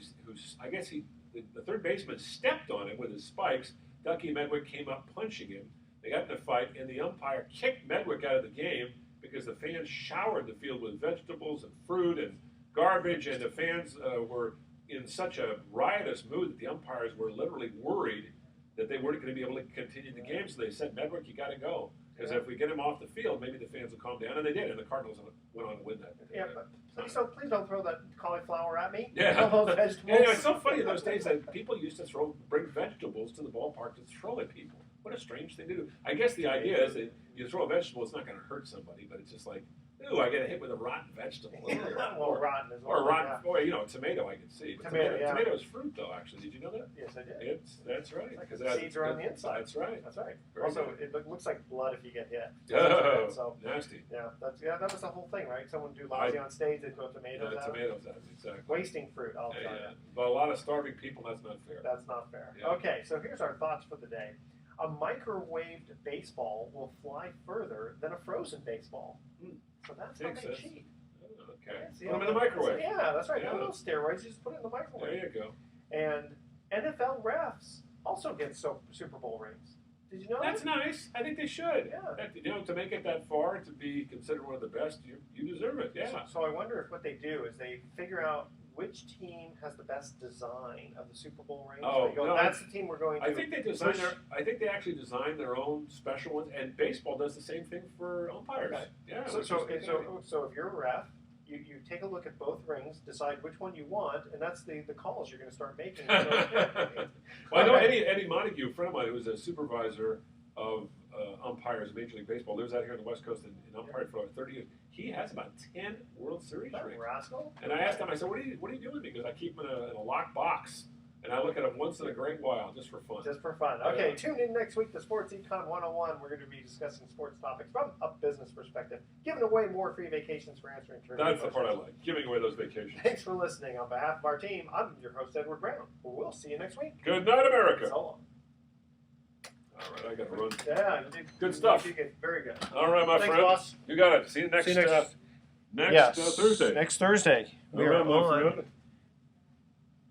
The third baseman stepped on him with his spikes. Ducky Medwick came up punching him. They got in a fight, and the umpire kicked Medwick out of the game because the fans showered the field with vegetables and fruit and garbage, and the fans were in such a riotous mood that the umpires were literally worried that they weren't going to be able to continue the game. So they said, Medwick, you got to go. Because if we get him off the field, maybe the fans will calm down. And they did, and the Cardinals went on to win that. Yeah, but please don't throw that cauliflower at me. Yeah. All those vegetables. Yeah, it's so funny in those days that people used to bring vegetables to the ballpark to throw at people. What a strange thing to do. I guess the idea is that you throw a vegetable, it's not going to hurt somebody, but it's just like, ooh, I get hit with a rotten vegetable. Well, rotten is or rotten, or tomato I can see. But tomato is fruit, though. Actually, did you know that? Yes, I did. That's right. Because the seeds are on the inside. That's right. That's right. Very also, good. it looks like blood if you get hit. Oh, so, nasty. Yeah, that was the whole thing, right? Someone do lousy on stage, they throw tomatoes out. Tomatoes out, exactly. Wasting fruit, I'll tell you. But a lot of starving people, that's not fair. That's not fair. Yeah. Okay, so here's our thoughts for the day. A microwaved baseball will fly further than a frozen baseball. So that's how they cheat. Oh, okay. Yeah, put them in the microwave. Yeah, that's right. Yeah. No steroids, you just put it in the microwave. There you go. And NFL refs also get Super Bowl rings. Did you know That's that? nice. I think they should. Yeah. To make it that far, to be considered one of the best, you deserve it. Yeah. So I wonder if what they do is they figure out which team has the best design of the Super Bowl rings. Oh, they go, no, that's the team we're going to. I think they design. I think they actually design their own special ones, and baseball does the same thing for umpires. Okay. Yeah. So if you're a ref, you take a look at both rings, decide which one you want, and that's the calls you're going to start making. Well, I know Eddie Montague, a friend of mine who was a supervisor umpires in Major League Baseball, lives out here on the West Coast and umpired for like 30 years. He has about 10 World Series rings. Rascal. And I asked him, I said, what are you doing? Because I keep them in a locked box. And I look at them once in a great while, just for fun. Just for fun. Okay, tune in next week to Sports Econ 101. We're going to be discussing sports topics from a business perspective, giving away more free vacations for answering trivia That's questions. the part I like, giving away those vacations. Thanks for listening. On behalf of our team, I'm your host, Edward Brown. We'll see you next week. Good night, America. So long. All right, I got to run. Yeah, you did Good stuff. You did very good. All right, my Thanks, friend. boss. You got it. See you next, Thursday. Next Thursday. We are November, on. friend.